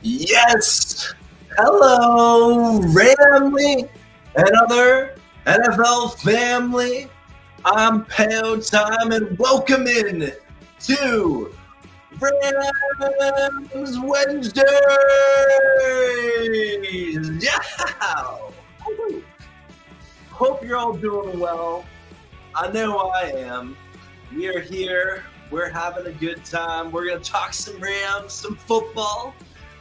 Yes! Hello, family and other NFL family. I'm Pale Time and welcome in to Rams Wednesdays. Yeah! Hope you're all doing well. I know I am. We are here. We're having a good time. We're going to talk some Rams, some football.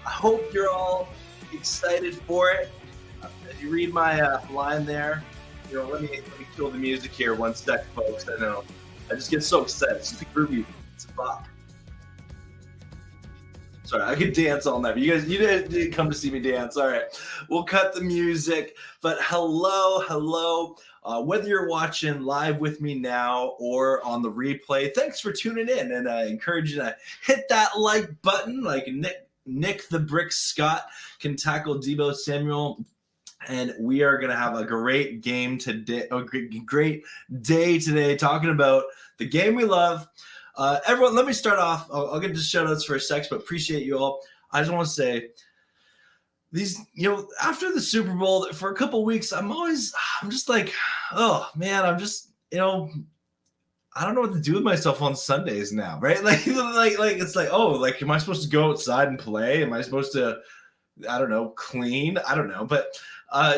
I hope you're all excited for it. If you read my line there, let me kill the music here one sec, folks. I know. I just get so excited. It's just a groovy. It's a bop. Sorry, I could dance all night. But you guys didn't come to see me dance. All right, we'll cut the music. But hello. Whether you're watching live with me now or on the replay, thanks for tuning in. And I encourage you to hit that like button, like Nick the Brick Scott can tackle Deebo Samuel. And we are going to have a great game today, a great day today, talking about the game we love. Everyone, let me start off. I'll get to shout outs for a sec, but appreciate you all. I just want to say these, after the Super Bowl for a couple weeks, I'm just like, oh man, I'm just, I don't know what to do with myself on Sundays now, right? Like it's like, oh, like, am I supposed to go outside and play? Am I supposed to, I don't know, clean? I don't know, but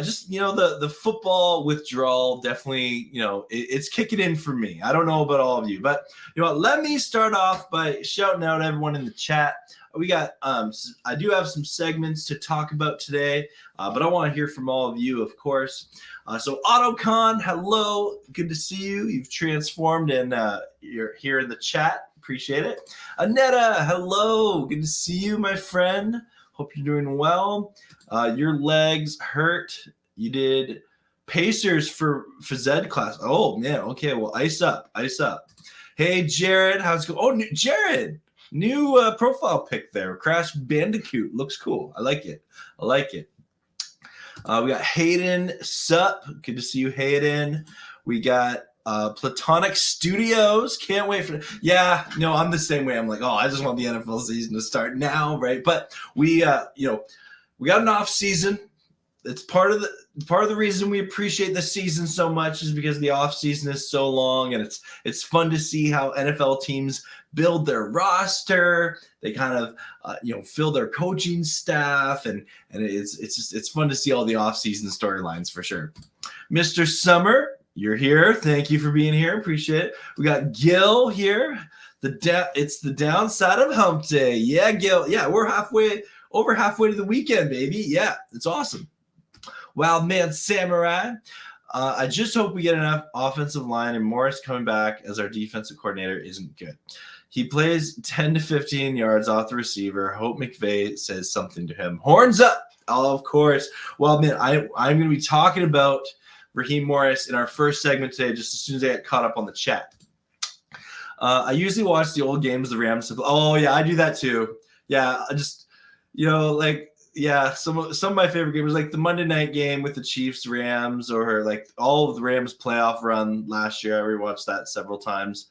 just the football withdrawal definitely, it's kicking in for me. I don't know about all of you, but let me start off by shouting out everyone in the chat. We got I do have some segments to talk about today, but I want to hear from all of you, of course. So AutoCon, hello, good to see you. You've transformed and you're here in the chat. Appreciate it. Anetta, hello, good to see you, my friend. Hope you're doing well. Your legs hurt. You did Pacers for Zed class. Oh, man. Okay, well, ice up. Hey, Jared. How's it going? Oh, Jared. New profile pic there. Crash Bandicoot. Looks cool. I like it. We got Hayden. Sup. Good to see you, Hayden. We got Platonic Studios. Can't wait for I'm the same way. I'm like, I just want the NFL season to start now, right? But we got an off season. It's part of the reason we appreciate the season so much is because the off season is so long, and it's fun to see how NFL teams build their roster. They kind of fill their coaching staff, and it's fun to see all the off season storylines for sure. Mr. Summer, you're here. Thank you for being here. Appreciate it. We got Gil here. It's the downside of hump day. Yeah, Gil. Yeah, we're over halfway to the weekend, baby. Yeah, it's awesome. Wild Man Samurai. I just hope we get enough offensive line and Morris coming back as our defensive coordinator isn't good. He plays 10 to 15 yards off the receiver. Hope McVay says something to him. Horns up. Oh, of course. Well, man, I'm going to be talking about Raheem Morris in our first segment today, just as soon as I get caught up on the chat. I usually watch the old games the Rams. Oh, yeah, I do that too. Yeah, I just, some of my favorite games, like the Monday night game with the Chiefs, Rams, or like all of the Rams playoff run last year. I rewatched that several times.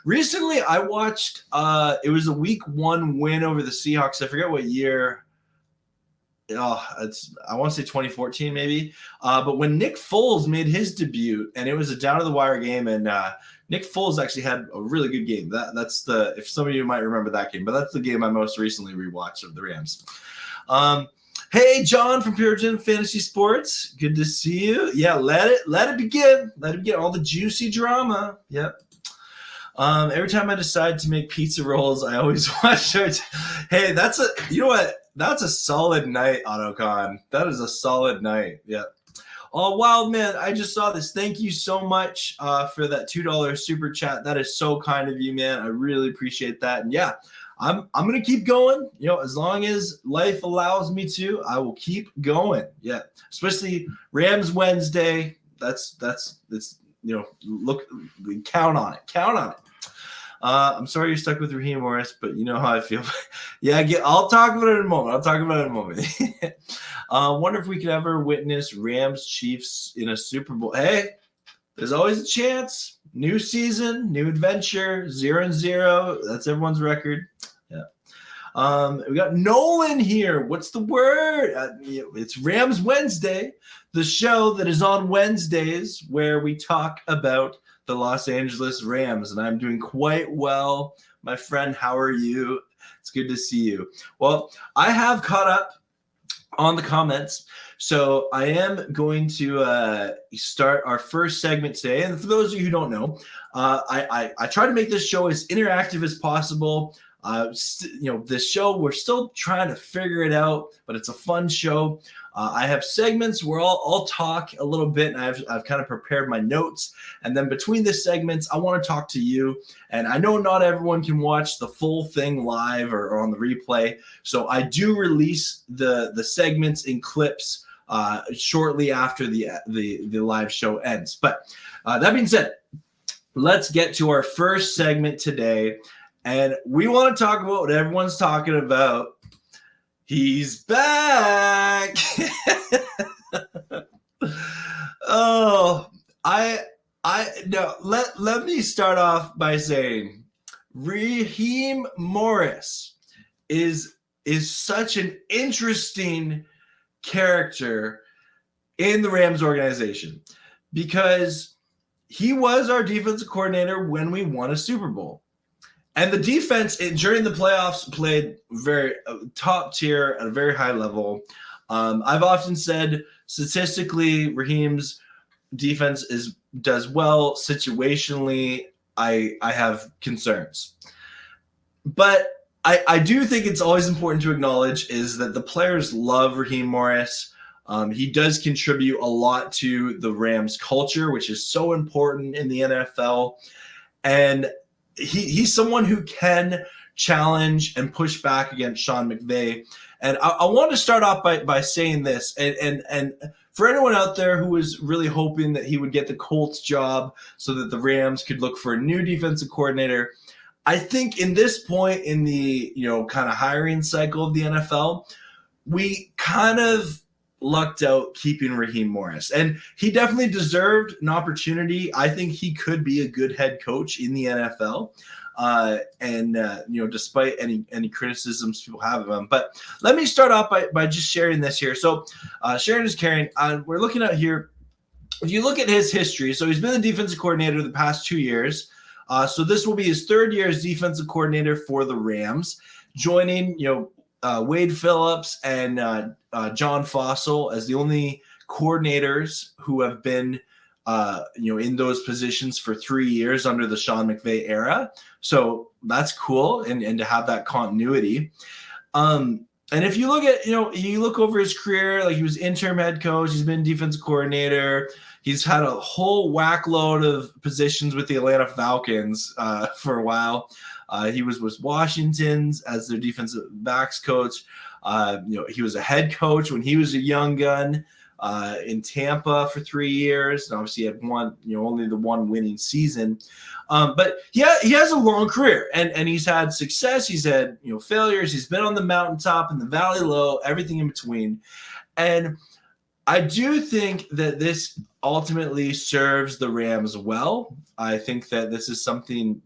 Recently, I watched, it was a week 1 win over the Seahawks. I forget what year. I want to say 2014 maybe. But when Nick Foles made his debut, and it was a down to the wire game, and Nick Foles actually had a really good game. That's if some of you might remember that game, but that's the game I most recently rewatched of the Rams. Hey, John from Puritan Fantasy Sports. Good to see you. Yeah, let it begin. Let it begin. All the juicy drama. Yep. Every time I decide to make pizza rolls, I always watch it. Hey, that's a solid night, AutoCon. That is a solid night. Yeah. Oh, Wild Man, I just saw this. Thank you so much for that $2 super chat. That is so kind of you, man. I really appreciate that. And yeah, I'm gonna keep going. As long as life allows me to, I will keep going. Yeah, especially Rams Wednesday. That's look, count on it. I'm sorry you're stuck with Raheem Morris, but you know how I feel. Yeah, I'll talk about it in a moment. Wonder if we could ever witness Rams Chiefs in a Super Bowl. Hey, there's always a chance. New season, new adventure, 0-0. That's everyone's record. Yeah. We got Nolan here. What's the word? It's Rams Wednesday, the show that is on Wednesdays where we talk about the Los Angeles Rams, and I'm doing quite well. My friend, how are you? It's good to see you. Well, I have caught up on the comments, so I am going to start our first segment today. And for those of you who don't know, I try to make this show as interactive as possible. This show, we're still trying to figure it out, but it's a fun show. I have segments where I'll talk a little bit, and I've kind of prepared my notes. And then between the segments, I want to talk to you. And I know not everyone can watch the full thing live or on the replay. So I do release the segments in clips shortly after the live show ends. But that being said, let's get to our first segment today. And we want to talk about what everyone's talking about. He's back. Let me start off by saying Raheem Morris is such an interesting character in the Rams organization because he was our defensive coordinator when we won a Super Bowl. And the defense during the playoffs played very top tier at a very high level. I've often said statistically, Raheem's defense does well situationally. I have concerns, but I do think it's always important to acknowledge is that the players love Raheem Morris. He does contribute a lot to the Rams culture, which is so important in the NFL, and he's someone who can challenge and push back against Sean McVay. And I want to start off by saying this. And for anyone out there who was really hoping that he would get the Colts job so that the Rams could look for a new defensive coordinator, I think in this point in the kind of hiring cycle of the NFL, we kind of lucked out keeping Raheem Morris, and he definitely deserved an opportunity. I think he could be a good head coach in the NFL, despite any criticisms people have of him. But let me start off by just sharing this here. So sharing is caring. We're looking at here. If you look at his history, so he's been the defensive coordinator the past 2 years. So this will be his third year as defensive coordinator for the Rams, joining Wade Phillips and John Fossil as the only coordinators who have been in those positions for 3 years under the Sean McVay era. So that's cool, and to have that continuity. And if you look at you look over his career, like he was interim head coach, he's been defensive coordinator, he's had a whole whack load of positions with the Atlanta Falcons for a while. He was with Washington's as their defensive backs coach. He was a head coach when he was a young gun in Tampa for 3 years. And obviously he had only the one winning season. But he has a long career, and he's had success. He's had failures. He's been on the mountaintop and the valley low, everything in between. And I do think that this ultimately serves the Rams well. I think that this is something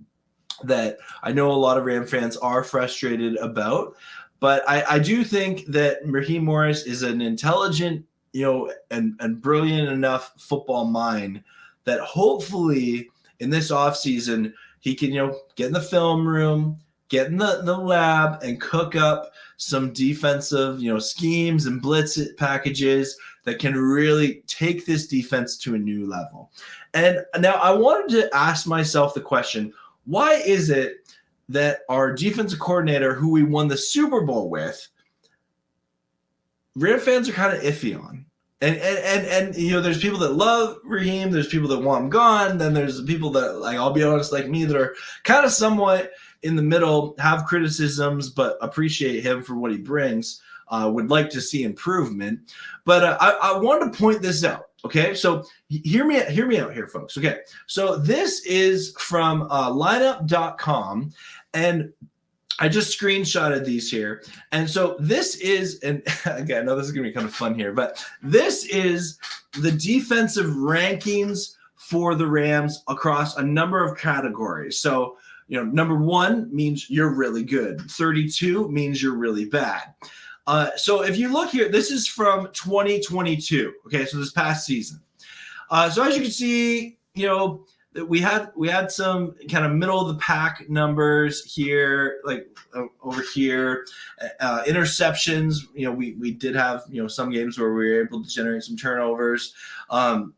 that I know a lot of Ram fans are frustrated about, but I do think that Raheem Morris is an intelligent, and brilliant enough football mind that hopefully in this offseason he can, get in the film room, get in the lab and cook up some defensive, schemes and blitz packages that can really take this defense to a new level. And now I wanted to ask myself the question, why is it that our defensive coordinator, who we won the Super Bowl with, Ram fans are kind of iffy on? And there's people that love Raheem, there's people that want him gone, then there's people that, like, I'll be honest, like me, that are kind of somewhat in the middle, have criticisms, but appreciate him for what he brings, would like to see improvement. But I wanted to point this out. Okay, so hear me out here, folks. Okay, so this is from lineup.com, and I just screenshotted these here. And so this is, and again, I know this is going to be kind of fun here, but this is the defensive rankings for the Rams across a number of categories. So number 1 means you're really good. 32 means you're really bad. So if you look here, this is from 2022. Okay, so this past season. So as you can see, we had some kind of middle of the pack numbers here, like over here. Interceptions, we did have some games where we were able to generate some turnovers. And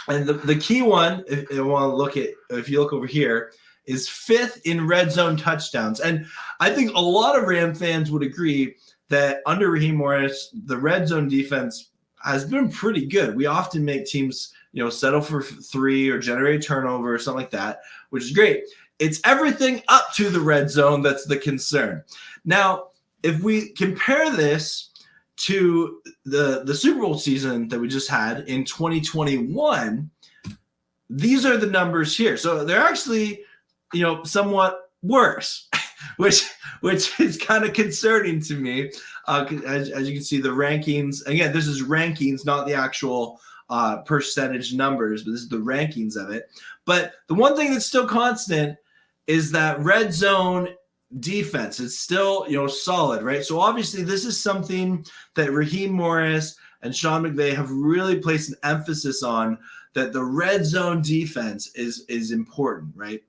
the key one, if you look over here, is 5th in red zone touchdowns. And I think a lot of Ram fans would agree that under Raheem Morris, the red zone defense has been pretty good. We often make teams settle for 3 or generate a turnover or something like that, which is great. It's everything up to the red zone that's the concern. Now, if we compare this to the Super Bowl season that we just had in 2021, these are the numbers here. So they're actually, somewhat worse, which is kind of concerning to me. As you can see, the rankings, again, this is rankings, not the actual percentage numbers, but this is the rankings of it. But the one thing that's still constant is that red zone defense is still, solid, right? So obviously this is something that Raheem Morris and Sean McVay have really placed an emphasis on, that the red zone defense is important, right?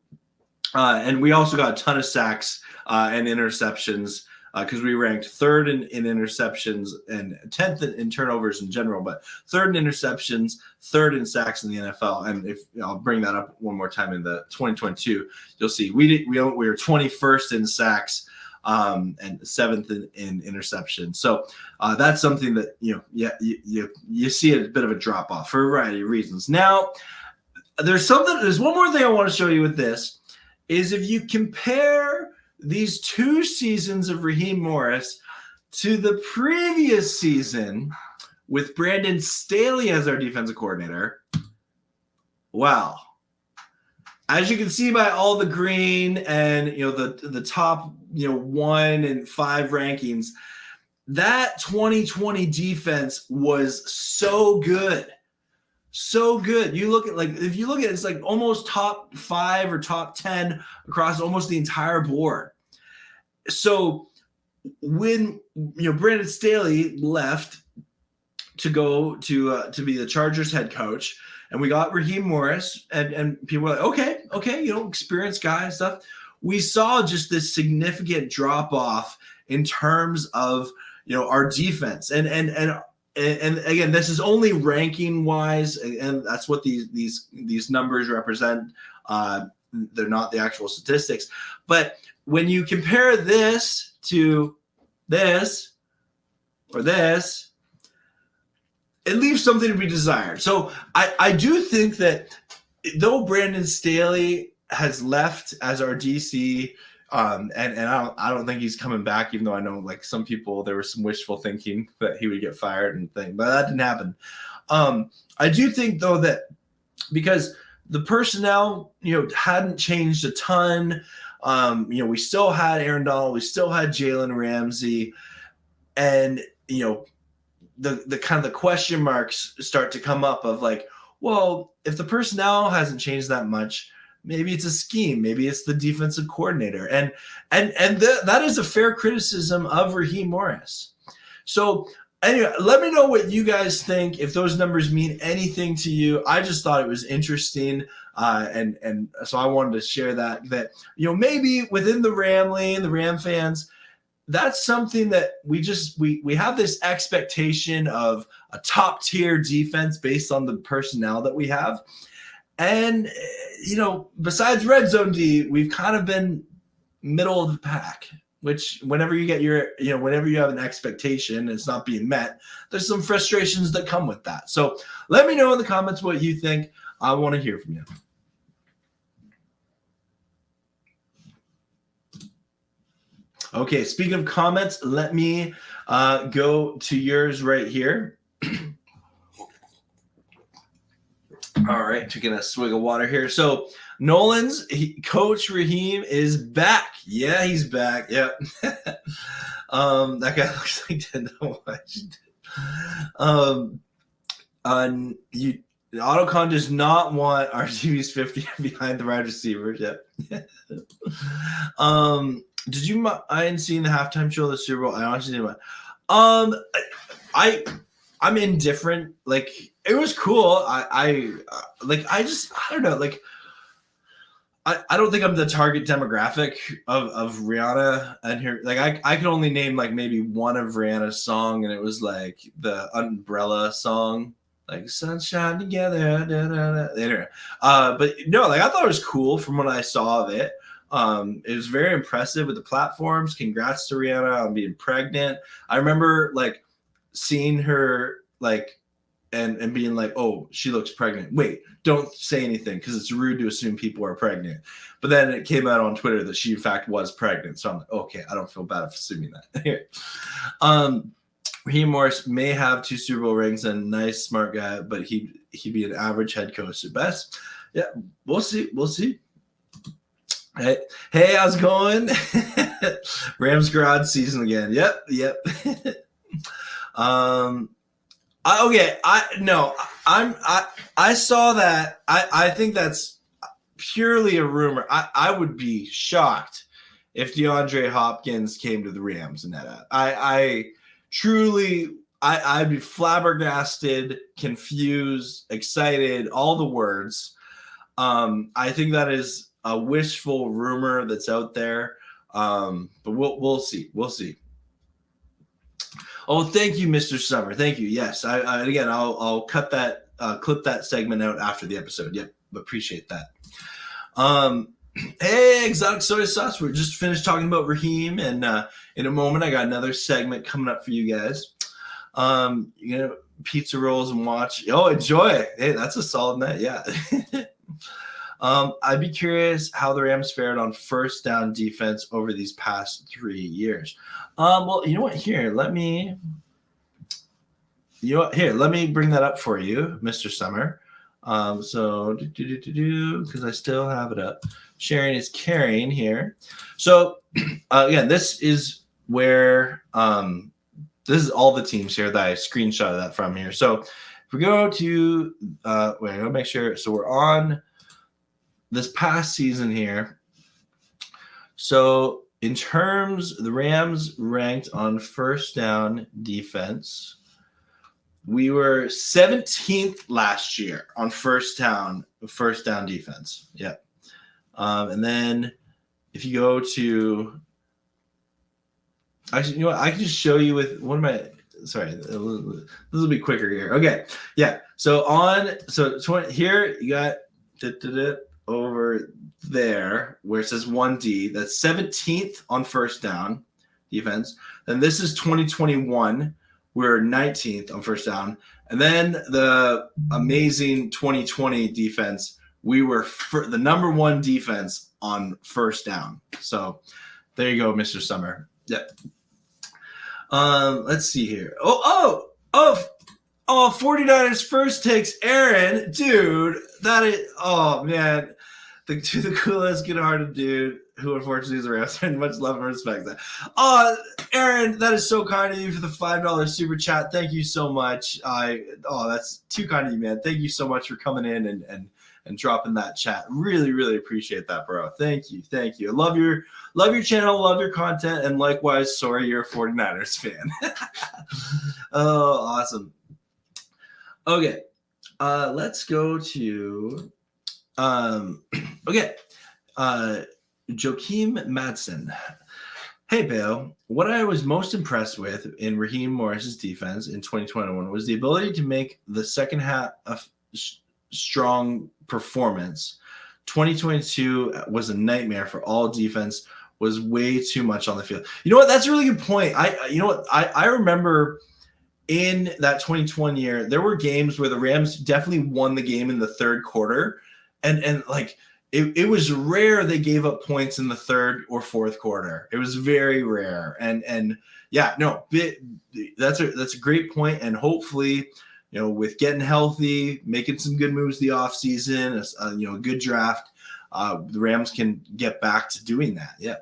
And we also got a ton of sacks and interceptions, because we ranked 3rd in interceptions and 10th in turnovers in general, but 3rd in interceptions, 3rd in sacks in the NFL. And if I'll bring that up one more time in the 2022, you'll see we were 21st in sacks and 7th in interceptions. So that's something that you see a bit of a drop off for a variety of reasons. Now, there's one more thing I want to show you with this, is if you compare these 2 seasons of Raheem Morris to the previous season with Brandon Staley as our defensive coordinator. Wow. As you can see by all the green and the top 1 and 5 rankings, that 2020 defense was so good. So good. You look at if you look at it, it's like almost top 5 or top 10 across almost the entire board. So when Brandon Staley left to go to be the Chargers head coach, and we got Raheem Morris, and people were like, okay, experienced guy and stuff. We saw just this significant drop off in terms of our defense, and again, this is only ranking wise, and that's what these numbers represent. They're not the actual statistics, but when you compare this to this or this, it leaves something to be desired. So I do think that though Brandon Staley has left as our DC, and I don't think he's coming back, even though I know some people, there was some wishful thinking that he would get fired and thing, but that didn't happen. I do think though that because the personnel, hadn't changed a ton. We still had Aaron Donald, we still had Jalen Ramsey, and the kind of the question marks start to come up of well, if the personnel hasn't changed that much, maybe it's a scheme, maybe it's the defensive coordinator, and that is a fair criticism of Raheem Morris. So anyway, let me know what you guys think, if those numbers mean anything to you. I just thought it was interesting, and so I wanted to share that maybe within the Ram fans, that's something that we have this expectation of a top tier defense based on the personnel that we have. And, besides red zone D, we've kind of been middle of the pack, which whenever you get whenever you have an expectation and it's not being met, there's some frustrations that come with that. So let me know in the comments what you think. I want to hear from you. Okay, speaking of comments, let me go to yours right here. All right, taking a swig of water here. So Nolan's Coach Raheem is back. Yeah, he's back. Yep. That guy looks like Denzel Washington. Autocon does not want our TV's 50 behind the wide receivers. Yep. Did you mind seeing the halftime show of the Super Bowl? I honestly didn't mind. I'm indifferent. Like, it was cool. I don't know. Like, I don't think I'm the target demographic of Rihanna and her. Like, I could only name like maybe one of Rihanna's song, and it was like the Umbrella song, like sunshine together. Da, da, da. But no, like I thought it was cool from what I saw of it. It was very impressive with the platforms. Congrats to Rihanna on being pregnant. I remember like seeing her like and being like, oh, she looks pregnant. Wait, don't say anything because it's rude to assume people are pregnant. But then it came out on Twitter that she in fact was pregnant. So I'm like, okay, I don't feel bad for assuming that. Raheem Morris may have 2 Super Bowl rings and nice, smart guy, but he'd be an average head coach at best. Yeah, we'll see. We'll see. Hey, how's it going? Rams garage season again. Yep. I saw that. I think that's purely a rumor. I would be shocked if DeAndre Hopkins came to the Rams in that. I truly, I'd be flabbergasted, confused, excited, all the words. I think that is a wishful rumor that's out there. But we'll see. We'll see. Oh, thank you, Mr. Summer. Thank you. Yes, again, I'll cut that, clip that segment out after the episode. Yep, appreciate that. Hey, exotic soy sauce. We're just finished talking about Raheem, and in a moment, I got another segment coming up for you guys. Pizza rolls and watch. Oh, enjoy. Hey, that's a solid night. Yeah. I'd be curious how the Rams fared on first down defense over these past 3 years. Well, you know what? Let me bring that up for you, Mr. Summer. So because I still have it up. Sharing is caring here. So again, this is where this is all the teams here that I screenshotted that from here. So if we go to I'll make sure. So we're on this past season here. So in terms, the Rams ranked on first down defense. We were 17th last year on first down defense. Yeah. And then if you go to, actually, you know what? I can just show you with one of my, sorry, this will be quicker here. Okay. Yeah. So here you got over there where it says 1D, that's 17th on first down defense. Then this is 2021. We're 19th on first down. And then the amazing 2020 defense, we were the number 1 defense on first down. So there you go, Mr. Summer. Yeah. Let's see here. Oh, 49ers first takes Aaron. Dude, that is, oh, man. The coolest, good-hearted dude who unfortunately is a Rams fan. Much love and respect. Aaron, that is so kind of you for the $5 super chat. Thank you so much. That's too kind of you, man. Thank you so much for coming in and dropping that chat. Really, really appreciate that, bro. Thank you. I love your channel, love your content, and likewise, sorry you're a 49ers fan. Oh, awesome. Okay, let's go to Joakim Madsen. Hey, Bill. What I was most impressed with in Raheem Morris's defense in 2021 was the ability to make the second half a strong performance. 2022 was a nightmare for all defense, was way too much on the field. You know what? That's a really good point. I remember in that 2020 year, there were games where the Rams definitely won the game in the third quarter. And like it was rare they gave up points in the third or fourth quarter. It was very rare. And yeah, no, that's a great point. And hopefully, with getting healthy, making some good moves the offseason, a good draft, the Rams can get back to doing that. Yeah.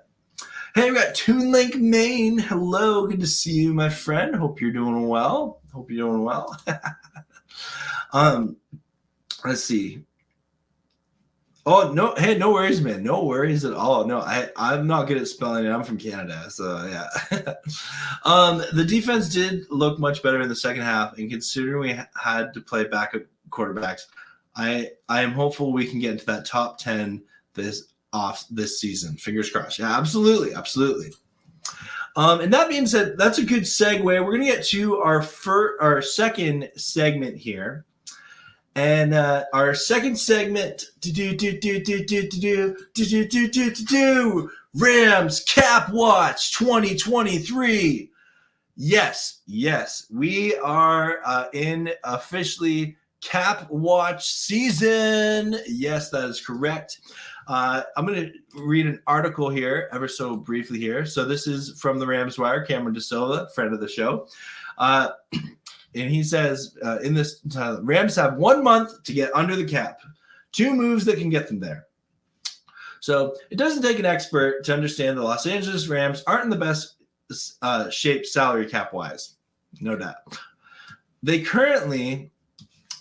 Hey, we got Toon Lake, Maine. Hello, good to see you, my friend. Hope you're doing well. Let's see. Oh no! Hey, no worries, man. No worries at all. No, I'm not good at spelling it. I'm from Canada, so yeah. The defense did look much better in the second half, and considering we had to play backup quarterbacks, I am hopeful we can get into that top 10 this season. Fingers crossed. Yeah, absolutely, absolutely. And that being said, that's a good segue. We're gonna get to our second segment here. And our second segment, Rams Cap Watch 2023. Yes, we are in officially Cap Watch season. Yes, that is correct. I'm going to read an article here, ever so briefly here. So this is from the Rams Wire, Cameron DeSilva, friend of the show. And he says, in this, Rams have 1 month to get under the cap. 2 moves that can get them there. So it doesn't take an expert to understand the Los Angeles Rams aren't in the best shape salary cap-wise. No doubt. They currently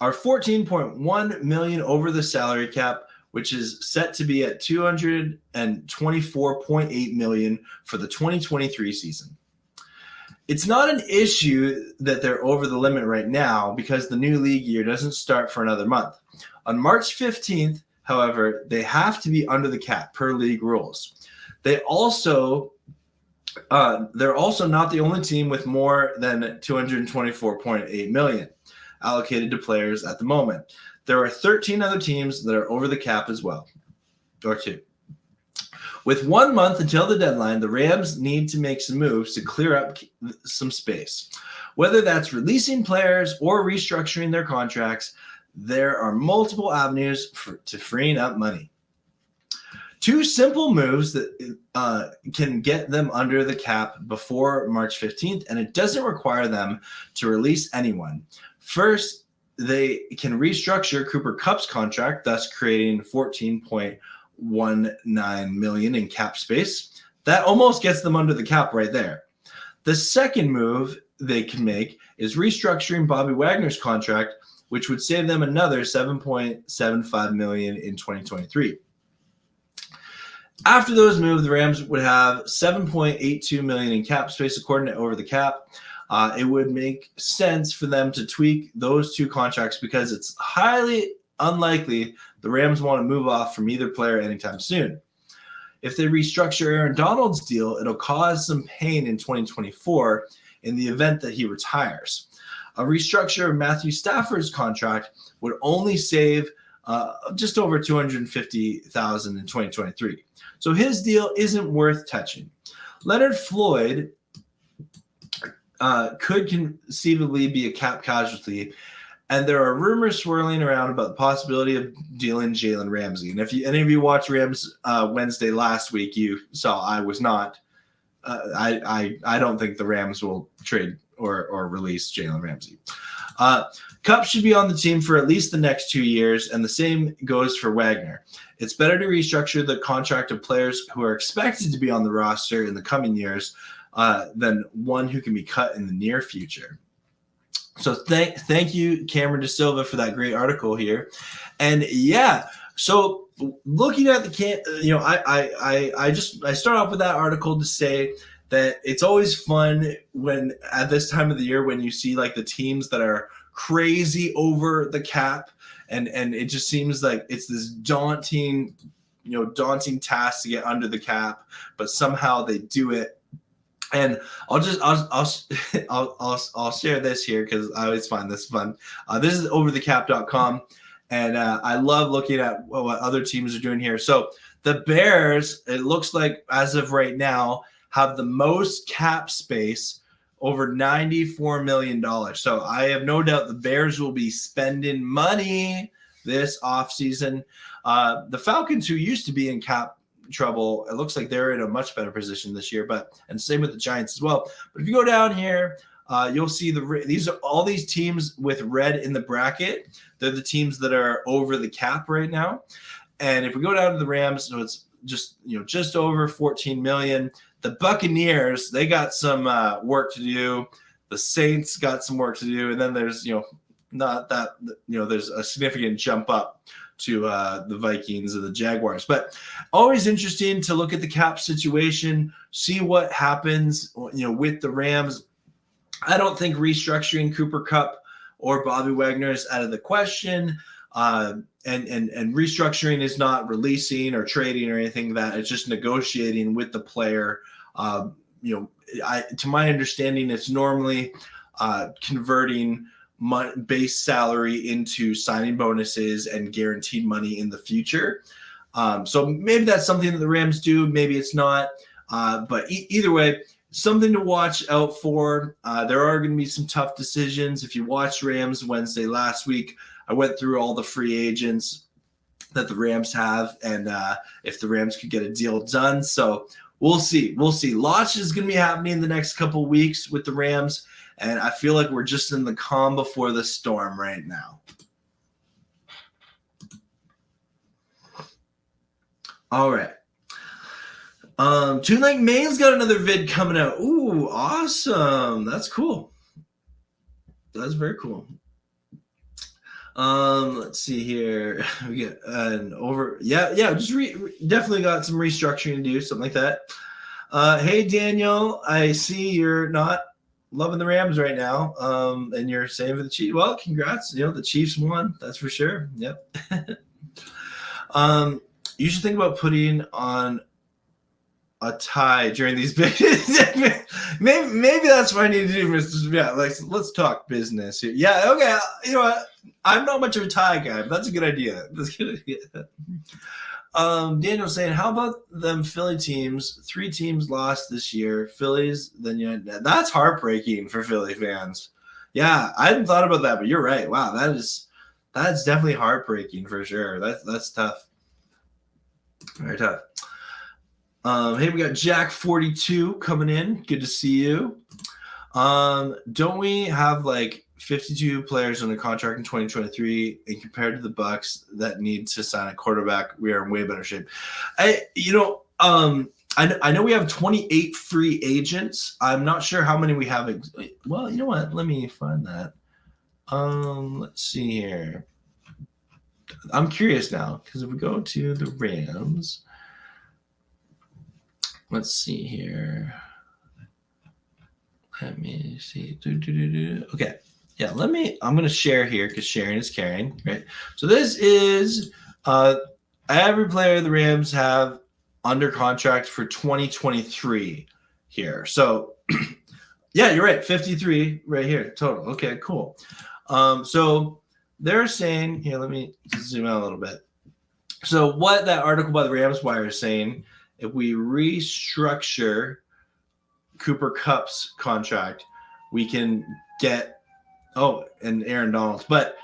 are $14.1 million over the salary cap, which is set to be at $224.8 million for the 2023 season. It's not an issue that they're over the limit right now because the new league year doesn't start for another month. On March 15th, however, they have to be under the cap per league rules. They're also not the only team with more than $224.8 million allocated to players at the moment. There are 13 other teams that are over the cap as well, or 2. With 1 month until the deadline, the Rams need to make some moves to clear up some space. Whether that's releasing players or restructuring their contracts, there are multiple avenues to freeing up money. 2 simple moves that can get them under the cap before March 15th, and it doesn't require them to release anyone. First, they can restructure Cooper Kupp's contract, thus creating $14.19 million in cap space. That almost gets them under the cap right there. The second move they can make is restructuring Bobby Wagner's contract, which would save them another $7.75 million in 2023. After those moves, the Rams would have $7.82 million in cap space according to Over the Cap. It would make sense for them to tweak those 2 contracts because it's highly unlikely the Rams want to move off from either player anytime soon. If they restructure Aaron Donald's deal, it'll cause some pain in 2024 in the event that he retires. A restructure of Matthew Stafford's contract would only save just over $250,000 in 2023. So his deal isn't worth touching. Leonard Floyd could conceivably be a cap casualty, and there are rumors swirling around about the possibility of dealing Jalen Ramsey. And if any of you watched Rams Wednesday last week, you saw I was not. I don't think the Rams will trade or release Jalen Ramsey. Kupp should be on the team for at least the next 2 years, and the same goes for Wagner. It's better to restructure the contract of players who are expected to be on the roster in the coming years than one who can be cut in the near future. So thank you, Cameron DeSilva, for that great article here. And yeah, so looking at I start off with that article to say that it's always fun when at this time of the year when you see like the teams that are crazy over the cap, and it just seems like it's this daunting task to get under the cap, but somehow they do it. And I'll share this here because I always find this fun. This is overthecap.com, and I love looking at what other teams are doing here. So the Bears, it looks like as of right now, have the most cap space, over $94 million. So I have no doubt the Bears will be spending money this offseason. The Falcons, who used to be in cap trouble, it looks like they're in a much better position this year, and same with the Giants as well. But if you go down here, you'll see these are all these teams with red in the bracket. They're the teams that are over the cap right now. And if we go down to the Rams, so it's just over 14 million. The Buccaneers, they got some work to do. The Saints got some work to do, and then there's not that there's a significant jump up to the Vikings and the Jaguars. But always interesting to look at the cap situation, see what happens, with the Rams. I don't think restructuring Cooper Kupp or Bobby Wagner is out of the question. And restructuring is not releasing or trading or anything like that. It's just negotiating with the player. To my understanding, it's normally converting base salary into signing bonuses and guaranteed money in the future. So maybe that's something that the Rams do. Maybe it's not. But either way, something to watch out for. There are going to be some tough decisions. If you watched Rams Wednesday last week, I went through all the free agents that the Rams have and if the Rams could get a deal done. So we'll see. Lots is going to be happening in the next couple weeks with the Rams. And I feel like we're just in the calm before the storm right now. All right. Toon Lake Maine's got another vid coming out. Ooh, awesome. That's cool. That's very cool. Let's see here. We get just definitely got some restructuring to do, something like that. Hey Daniel, I see you're not loving the Rams right now. And you're saying for the Chiefs. Well, congrats. The Chiefs won, that's for sure. Yep. You should think about putting on a tie during these big maybe that's what I need to do, Mr. Yeah, let's talk business here. Yeah, okay. You know what? I'm not much of a tie guy, but that's a good idea. That's a good idea. Daniel's saying, how about them Philly teams? 3 teams lost this year. Phillies, then that's heartbreaking for Philly fans. Yeah, I hadn't thought about that, but you're right. Wow, that's definitely heartbreaking for sure. That's tough. Very tough. Hey, we got Jack42 coming in. Good to see you. Don't we have 52 players on a contract in 2023, and compared to the Bucks that need to sign a quarterback, we are in way better shape. I know we have 28 free agents. I'm not sure how many we have. Well, you know what? Let me find that. Let's see here. I'm curious now because if we go to the Rams, let's see here. Let me see. Okay. Yeah, I'm going to share here because sharing is caring, right? So this is every player the Rams have under contract for 2023 here. So, yeah, you're right. 53 right here total. Okay, cool. So they're saying, here, let me zoom out a little bit. So what that article by the Rams Wire is saying, if we restructure Cooper Kupp's contract, we can get and Aaron Donald's. But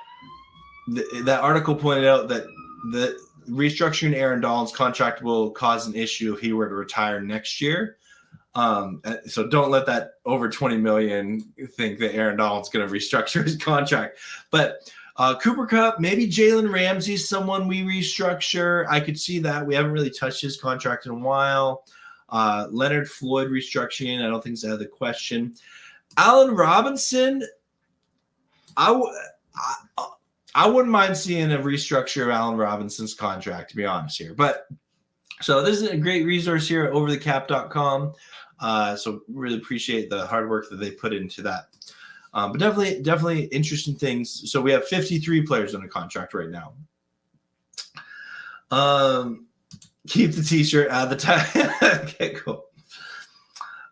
that article pointed out that the restructuring Aaron Donald's contract will cause an issue if he were to retire next year. So don't let that over $20 million think that Aaron Donald's going to restructure his contract. But Cooper Kupp, maybe Jalen Ramsey's someone we restructure. I could see that. We haven't really touched his contract in a while. Leonard Floyd restructuring, I don't think it's out of the question. Allen Robinson, I wouldn't mind seeing a restructure of Allen Robinson's contract, to be honest here. But so this is a great resource here at overthecap.com. So really appreciate the hard work that they put into that. But definitely interesting things. So we have 53 players under contract right now. Keep the t-shirt out of the tie. Okay, cool.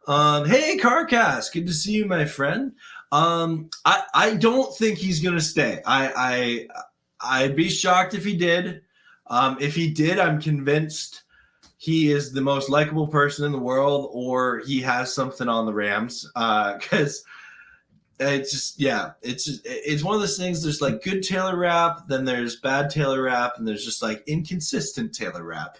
Hey, Carcast, good to see you, my friend. I don't think he's gonna stay. I'd be shocked if he did. If he did, I'm convinced he is the most likable person in the world, or he has something on the Rams. Because it's one of those things. There's good Taylor Rapp, then there's bad Taylor Rapp, and there's just inconsistent Taylor Rapp.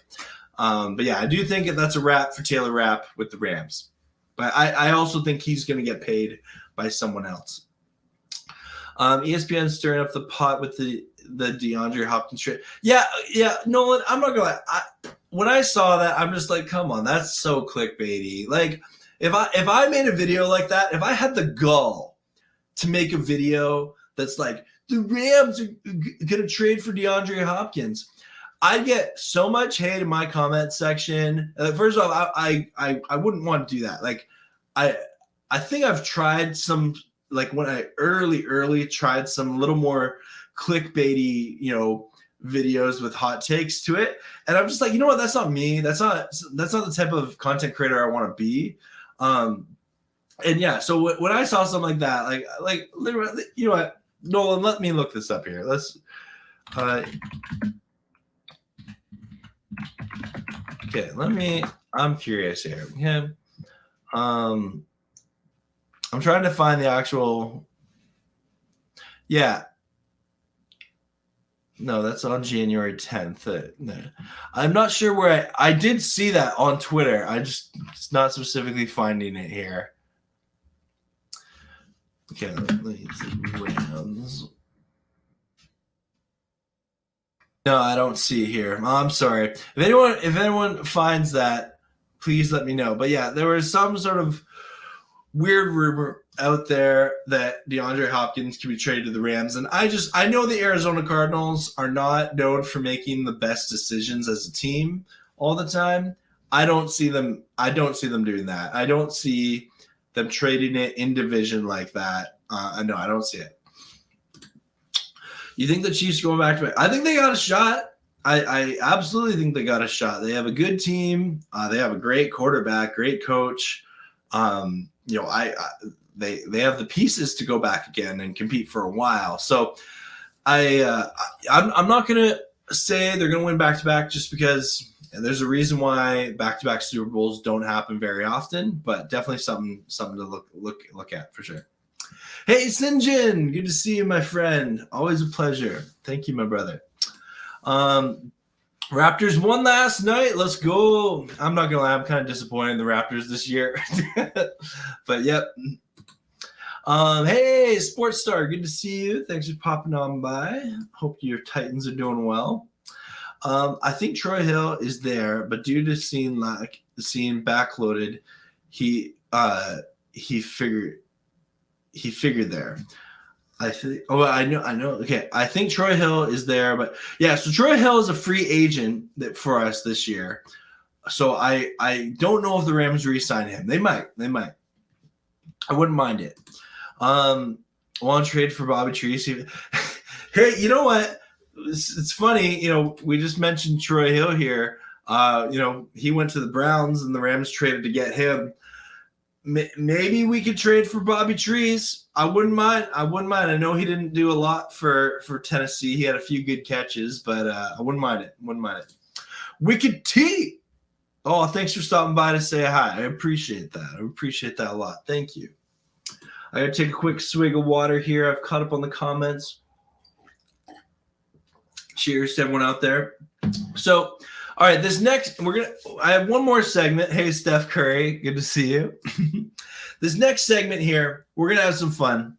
But yeah, I do think that's a wrap for Taylor Rapp with the Rams. But I also think he's going to get paid by someone else. ESPN stirring up the pot with the DeAndre Hopkins trade. Yeah, Nolan, I'm not going to – when I saw that, I'm just come on, that's so clickbaity. If I made a video like that, if I had the gall to make a video that's like, the Rams are going to trade for DeAndre Hopkins. I get so much hate in my comment section. First off, I wouldn't want to do that. Like, I think I've tried some, like when I early tried some little more clickbaity, videos with hot takes to it, and I'm just like, you know what? That's not me. That's not the type of content creator I want to be. And yeah, so when I saw something like that, like literally, you know what, Nolan, let me look this up here. Let's. Okay, I'm curious here. Okay. I'm trying to find the actual. Yeah. No, that's on January 10th. No. I'm not sure where I did see that on Twitter. It's not specifically finding it here. Okay, let me see. Rams. No, I don't see it here. I'm sorry. If anyone finds that, please let me know. But yeah, there was some sort of weird rumor out there that DeAndre Hopkins can be traded to the Rams, and I know the Arizona Cardinals are not known for making the best decisions as a team all the time. I don't see them doing that. I don't see them trading it in division like that. No, I don't see it. You think the Chiefs going back to it? I think they got a shot. I absolutely think they got a shot. They have a good team. They have a great quarterback, great coach. They have the pieces to go back again and compete for a while. So I'm not gonna say they're gonna win back to back just because there's a reason why back to back Super Bowls don't happen very often, but definitely something to look at for sure. Hey, Sinjin, good to see you, my friend. Always a pleasure. Thank you, my brother. Raptors won last night. Let's go. I'm not going to lie. I'm kind of disappointed in the Raptors this year. But, yep. Hey, Sports Star, good to see you. Thanks for popping on by. Hope your Titans are doing well. I think Troy Hill is there, but due to seeing backloaded, he figured there. I think. Oh, I know. Okay, I think Troy Hill is there, but yeah. So Troy Hill is a free agent for us this year. So I don't know if the Rams re-sign him. They might. I wouldn't mind it. Want to trade for Bobby Treese? Hey, you know what? It's funny. We just mentioned Troy Hill here. He went to the Browns, and the Rams traded to get him. Maybe we could trade for Bobby Treese. I wouldn't mind. I know he didn't do a lot for Tennessee. He had a few good catches, but I wouldn't mind it. Wicked T. Oh, thanks for stopping by to say hi. I appreciate that a lot. Thank you. I got to take a quick swig of water here. I've caught up on the comments. Cheers to everyone out there. So, all right, I have one more segment. Hey, Steph Curry, good to see you. This next segment here, we're going to have some fun.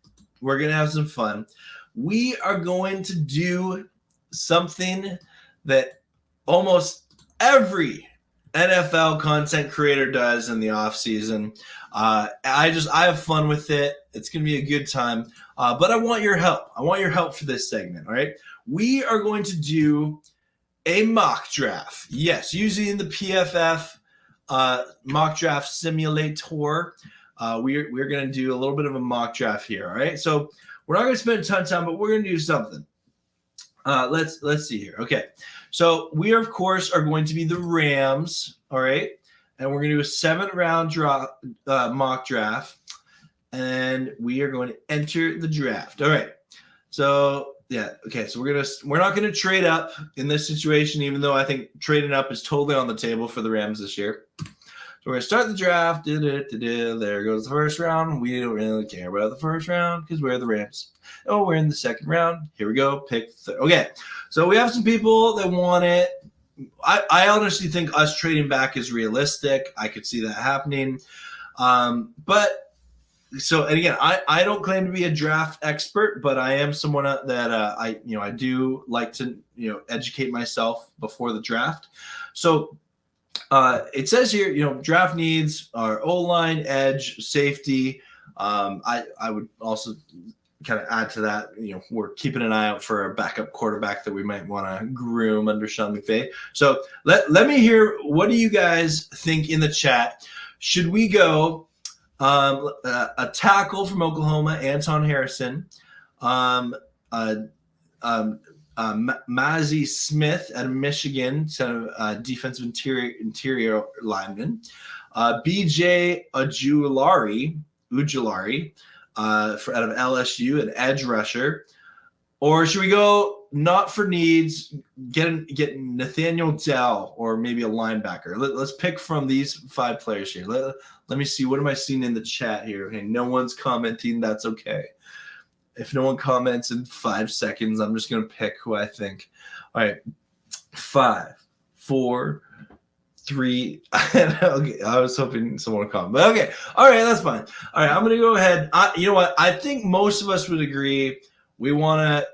We are going to do something that almost every NFL content creator does in the offseason. I have fun with it. It's going to be a good time. But I want your help. For this segment, all right? We are going to do a mock draft. Yes, using the PFF mock draft simulator. We're going to do a little bit of a mock draft here, all right? So we're not going to spend a ton of time, but we're going to do something. Let's see here. Okay, so we of course are going to be the Rams, all right? And we're going to do a 7-round mock draft, and we are going to enter the draft. All right. So yeah, okay. So we're not going to trade up in this situation, even though I think trading up is totally on the table for the Rams this year. So we're going to start the draft. There goes the first round. We don't really care about the first round because we're the Rams. Oh, we're in the second round. Here we go. Pick okay. So we have some people that want it. I honestly think us trading back is realistic. I could see that happening. But so, and again, I don't claim to be a draft expert, but I am someone that I do like to educate myself before the draft. So it says here, draft needs are O-line, edge, safety. I would also kind of add to that, we're keeping an eye out for a backup quarterback that we might want to groom under Sean McVay. So let me hear, what do you guys think in the chat? Should we go a tackle from Oklahoma, Anton Harrison, Mazzie Smith out of Michigan, defensive interior lineman, BJ Ujulari out of LSU, an edge rusher, or should we go not for needs, get Nathaniel Dell or maybe a linebacker? Let's pick from these 5 players here. Let me see. What am I seeing in the chat here? Okay, no one's commenting. That's okay. If no one comments in 5 seconds, I'm just going to pick who I think. All right. 5, 4, 3. Okay, I was hoping someone would comment. But okay. All right, that's fine. All right, I'm going to go ahead. You know what? I think most of us would agree. We want to,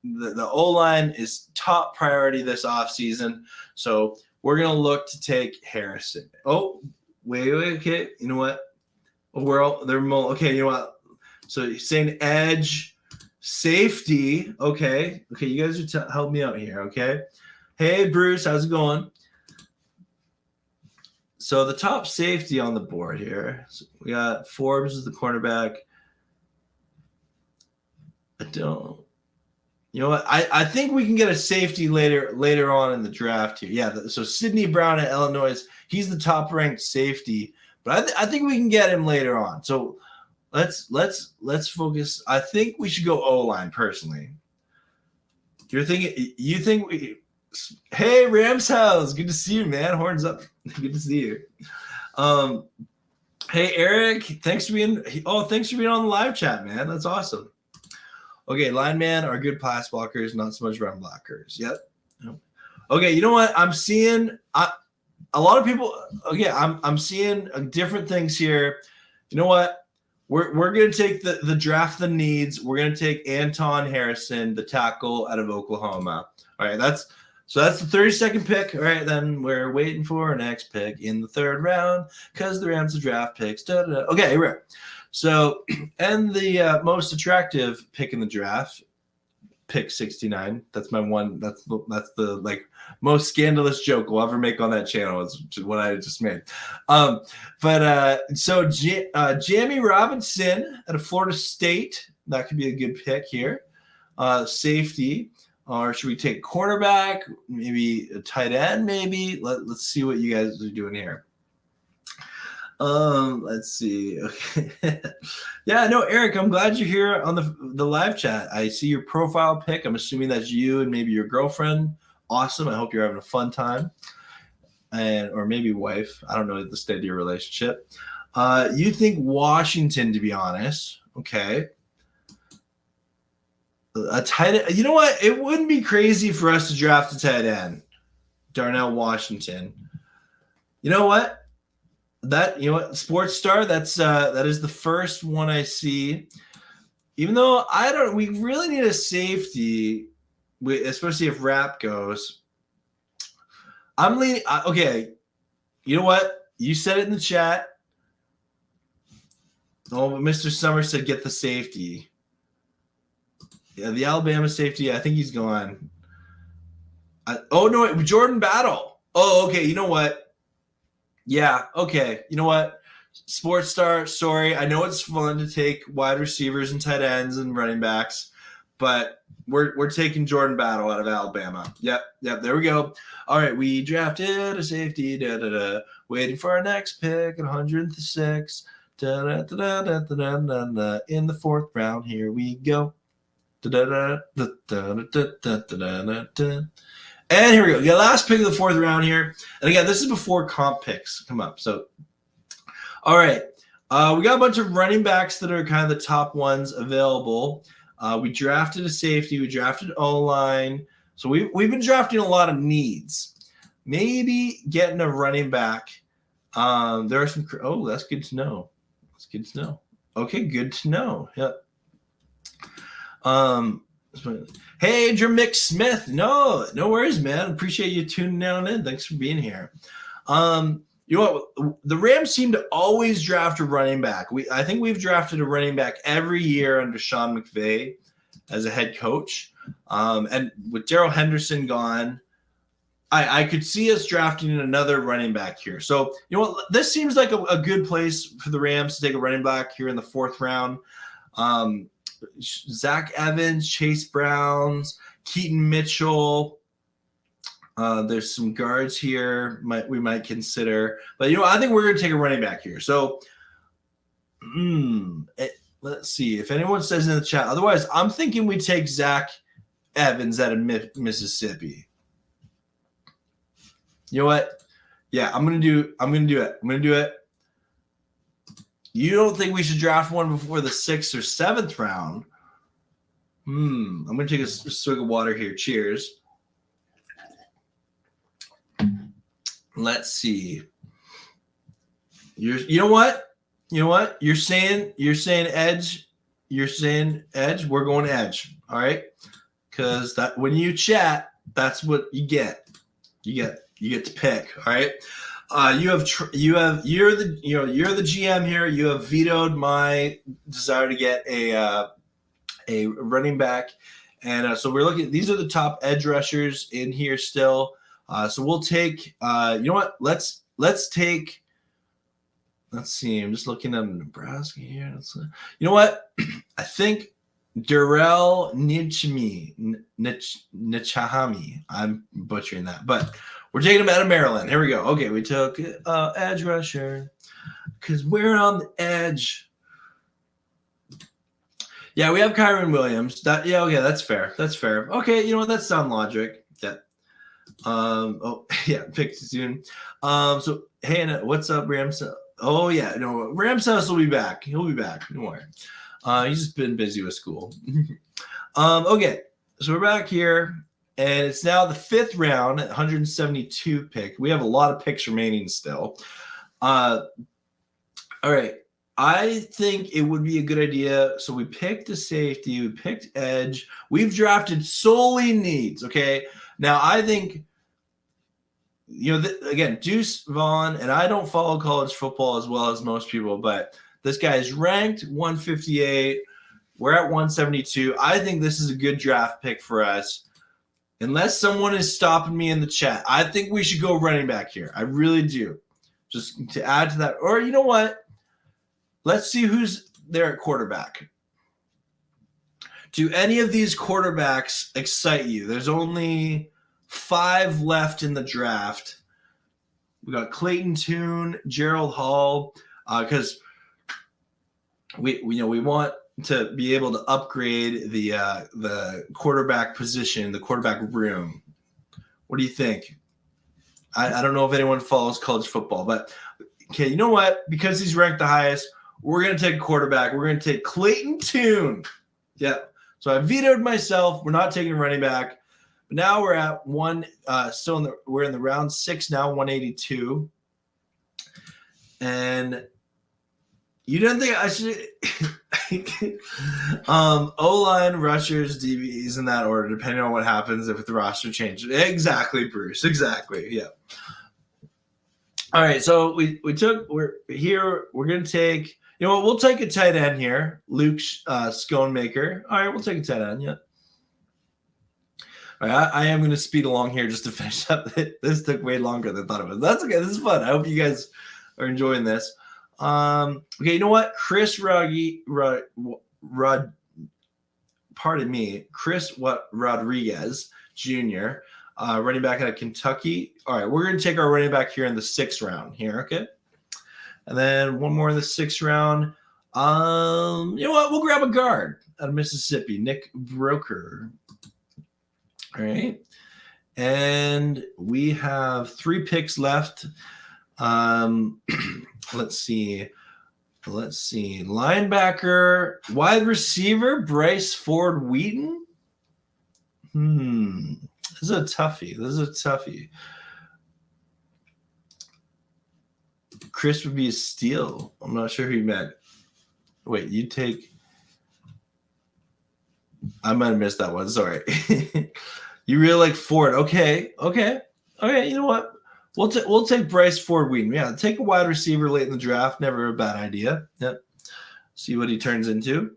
the O-line is top priority this offseason. So we're going to look to take Harrison. Oh, wait. Okay. You know what? Okay, you know what? So you're saying edge, safety. Okay, you guys are help me out here, okay? Hey, Bruce, how's it going? So the top safety on the board here. So we got Forbes as the cornerback. You know what? I think we can get a safety later on in the draft here. Yeah, so Sidney Brown at Illinois, he's the top ranked safety, but I think we can get him later on. So let's focus. I think we should go O-line personally. You think hey, Rams House, good to see you, man. Horns up. Good to see you. Hey, Eric, thanks for being on the live chat, man. That's awesome. Okay, linemen are good pass blockers, not so much run blockers. Yep. Okay, you know what? I'm seeing a lot of people. Okay, I'm seeing different things here. You know what? We're going to take the draft the needs. We're going to take Anton Harrison, the tackle out of Oklahoma. All right, that's the 32nd pick. All right, then we're waiting for our next pick in the 3rd round because the Rams have draft picks. Da-da-da. Okay, here we are. So, and the most attractive pick in the draft, pick 69. That's my one. That's the most scandalous joke we'll ever make on that channel is what I just made. So Jamie Robinson out of Florida State, that could be a good pick here. Safety, or should we take cornerback? Maybe a tight end. Maybe let's see what you guys are doing here. Let's see. Okay. Yeah, no, Eric, I'm glad you're here on the live chat. I see your profile pic. I'm assuming that's you and maybe your girlfriend. Awesome. I hope you're having a fun time. Or maybe wife. I don't know the state of your relationship. You think Washington, to be honest. Okay. A tight end. You know what? It wouldn't be crazy for us to draft a tight end. Darnell Washington. You know what? Sports Star, that is the first one I see. Even though we really need a safety, especially if Rap goes. I'm leaning. Okay, you know what? You said it in the chat. Oh, but Mr. Summer said get the safety. Yeah, the Alabama safety. I think he's gone. Jordan Battle. Oh, okay. You know what? Yeah, okay. You know what? Sports Star, sorry. I know it's fun to take wide receivers and tight ends and running backs, but we're taking Jordan Battle out of Alabama. Yep, there we go. All right, we drafted a safety, waiting for our next pick at 106. In the 4th round, here we go. And here we go. Yeah, last pick of the 4th round here. And again, this is before comp picks come up. So, all right. We got a bunch of running backs that are kind of the top ones available. We drafted a safety. We drafted O-line. So we've been drafting a lot of needs. Maybe getting a running back. There are some. Oh, that's good to know. Okay, good to know. Yep. Hey, Jermick Smith. No worries, man. Appreciate you tuning down in. Thanks for being here. You know what? The Rams seem to always draft a running back. I think we've drafted a running back every year under Sean McVay as a head coach. And with Darrell Henderson gone, I could see us drafting another running back here. So, you know what? This seems like a good place for the Rams to take a running back here in the 4th round. Zach Evans, Chase Browns, Keaton Mitchell. There's some guards here we might consider. But, you know, I think we're going to take a running back here. So, let's see if anyone says in the chat. Otherwise, I'm thinking we take Zach Evans out of Mississippi. You know what? Yeah, I'm gonna do it. You don't think we should draft one before the 6th or 7th round? I'm gonna take a swig of water here. Cheers. Let's see. You know what? You're saying edge. You're saying edge. We're going edge. All right, because that when you chat, that's what you get. You get to pick. All right. You're the GM here. You have vetoed my desire to get a running back, and so we're looking. These are the top edge rushers in here still. So we'll take. You know what? Let's take. Let's see. I'm just looking at Nebraska here. You know what? I think Darrell Nichami. I'm butchering that, but we're taking him out of Maryland. Here we go. Okay, we took edge rusher because we're on the edge. Yeah, we have Kyron Williams. Okay, that's fair. Okay, you know what? That's sound logic. Yeah. Pick soon. So Hannah, what's up, Rams? Oh yeah, no, Rams House will be back. He'll be back. Don't worry. He's just been busy with school. Okay, so we're back here, and it's now the 5th round, 172 pick. We have a lot of picks remaining still. All right. I think it would be a good idea. So we picked a safety. We picked edge. We've drafted solely needs. Okay. Now I think, again, Deuce Vaughn, and I don't follow college football as well as most people, but this guy is ranked 158. We're at 172. I think this is a good draft pick for us. Unless someone is stopping me in the chat, I think we should go running back here. I really do. Just to add to that. Or you know what? Let's see who's there at quarterback. Do any of these quarterbacks excite you? There's only 5 left in the draft. We got Clayton Tune, Gerald Hall, because we want to be able to upgrade the quarterback position, the quarterback room. What do you think? I don't know if anyone follows college football, but okay, you know what? Because he's ranked the highest, we're going to take a quarterback. We're going to take Clayton Tune. Yeah. So I vetoed myself. We're not taking a running back. But now we're at we're in the round 6 now, 182. And you didn't think I should O-line, rushers, DBs in that order, depending on what happens if the roster changes. Exactly, Bruce. Exactly. Yeah. All right. So we're going to take, we'll take a tight end here. Luke Sconemaker. All right. We'll take a tight end. Yeah. All right. I am going to speed along here just to finish up. This took way longer than I thought it was. That's okay. This is fun. I hope you guys are enjoying this. Okay, you know what? Chris Rodriguez Jr., running back out of Kentucky. All right, we're going to take our running back here in the 6th round here, okay? And then one more in the 6th round. You know what? We'll grab a guard out of Mississippi, Nick Broker. All right. And we have 3 picks left. Let's see. Linebacker, wide receiver, Bryce Ford Wheaton. This is a toughie. Chris would be a steal. I'm not sure who you meant. Wait, you take. I might have missed that one. Sorry. You really like Ford. Okay. You know what? We'll take Bryce Ford Wheaton. Yeah, take a wide receiver late in the draft. Never a bad idea. Yep. See what he turns into.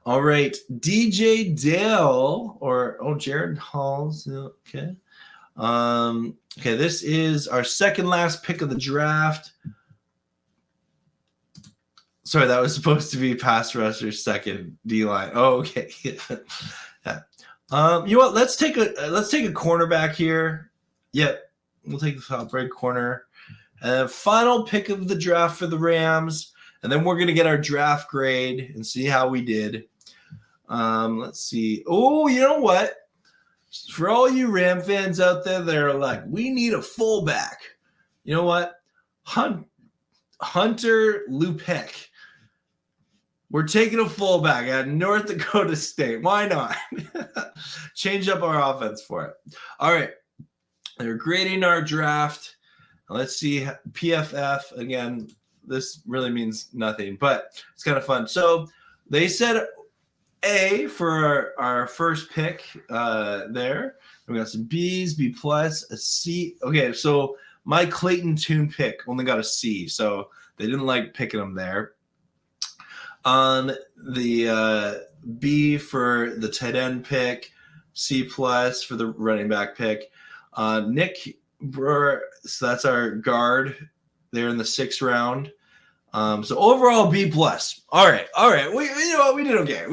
All right, DJ Dale Jared Halls. Okay. Okay, this is our second last pick of the draft. Sorry, that was supposed to be pass rusher, second D line. Oh, okay. Yeah. You know what? Let's take a cornerback here. Yep, we'll take the top right corner. Final pick of the draft for the Rams, and then we're gonna get our draft grade and see how we did. Let's see. Oh, you know what? For all you Ram fans out there that are like, we need a fullback. You know what? Hunter Lupek. We're taking a fullback at North Dakota State. Why not? Change up our offense for it. All right. They're grading our draft. Let's see. PFF. Again, this really means nothing, but it's kind of fun. So they said A for our first pick there. We got some B's, B+, a C. Okay, so my Clayton Tune pick only got a C, so they didn't like picking him there. On the B for the tight end pick, C+ for the running back pick. Nick Brewer, so that's our guard there in the 6th round. So overall B+. All right. We you know what, we did okay.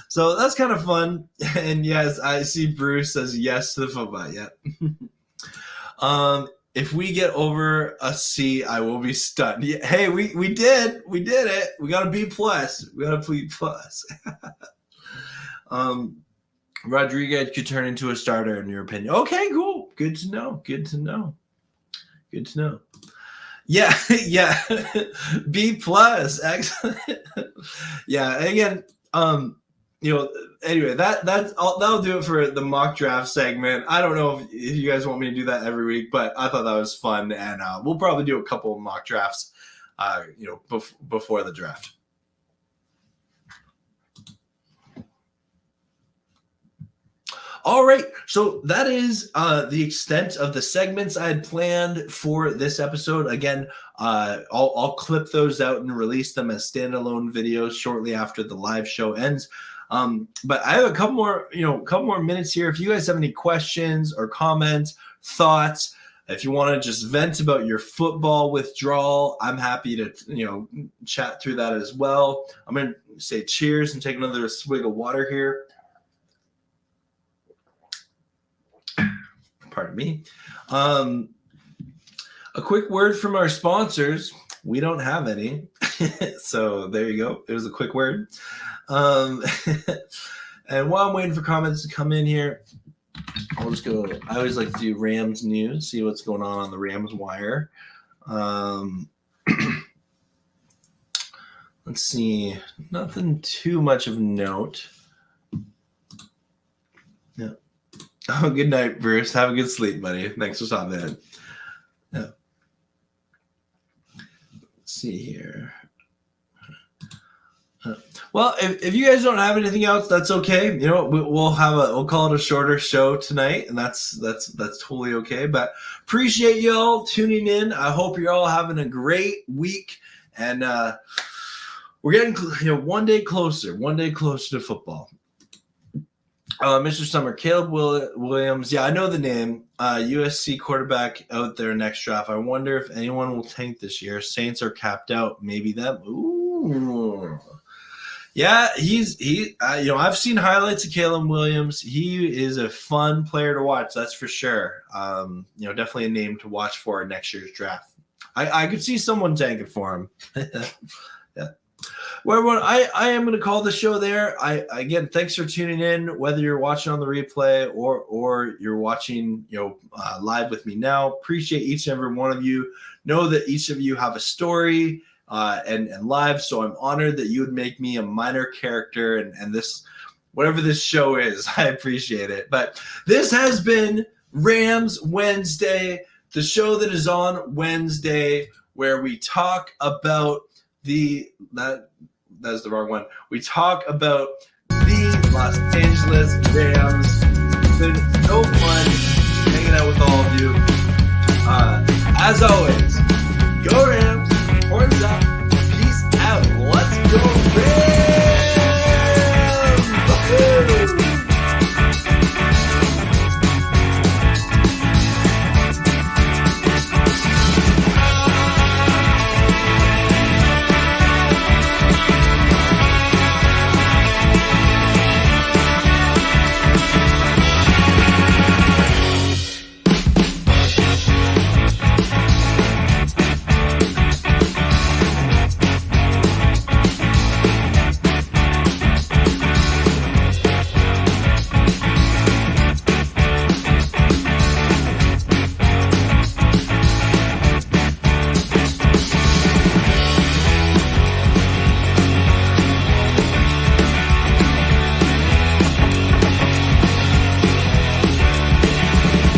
So that's kind of fun. And yes, I see Bruce says yes to the football. Yep. If we get over a C, I will be stunned. Yeah, hey, we did it. We got a B+. We got a B+. Rodriguez could turn into a starter, in your opinion. Okay, cool. Good to know. Yeah. B+. Excellent. Yeah. Again, anyway, that'll do it for the mock draft segment. I don't know if you guys want me to do that every week, but I thought that was fun, and we'll probably do a couple of mock drafts, before the draft. All right, so that is the extent of the segments I had planned for this episode. Again, I'll clip those out and release them as standalone videos shortly after the live show ends. But I have a couple more minutes here. If you guys have any questions or comments, thoughts, if you want to just vent about your football withdrawal, I'm happy to chat through that as well. I'm going to say cheers and take another swig of water here. Pardon me. A quick word from our sponsors. We don't have any. So there you go. It was a quick word. And while I'm waiting for comments to come in here, I'll just go. I always like to do Rams news, see what's going on the Rams wire. Let's see. Nothing too much of note. Yeah. Oh, good night, Bruce. Have a good sleep, buddy. Thanks for stopping in. Yeah. Let's see here. Well, if you guys don't have anything else, that's okay. You know, we'll call it a shorter show tonight, and that's totally okay. But appreciate y'all tuning in. I hope you're all having a great week, and we're getting one day closer to football. Mr. Summer, Caleb Williams. Yeah, I know the name. USC quarterback out there next draft. I wonder if anyone will tank this year. Saints are capped out. Maybe them. Ooh. Yeah, I've seen highlights of Caleb Williams. He is a fun player to watch. That's for sure. Definitely a name to watch for next year's draft. I could see someone tanking for him. Yeah. Well, I am going to call the show there. Again, thanks for tuning in, whether you're watching on the replay or you're watching, live with me now. Appreciate each and every one of you. Know that each of you have a story and live, so I'm honored that you would make me a minor character and this, whatever this show is. I appreciate it. But this has been Rams Wednesday, the show that is on Wednesday, where we talk about that's the wrong one. We talk about the Los Angeles Rams. It's been so fun hanging out with all of you. As always, go Rams, horns up.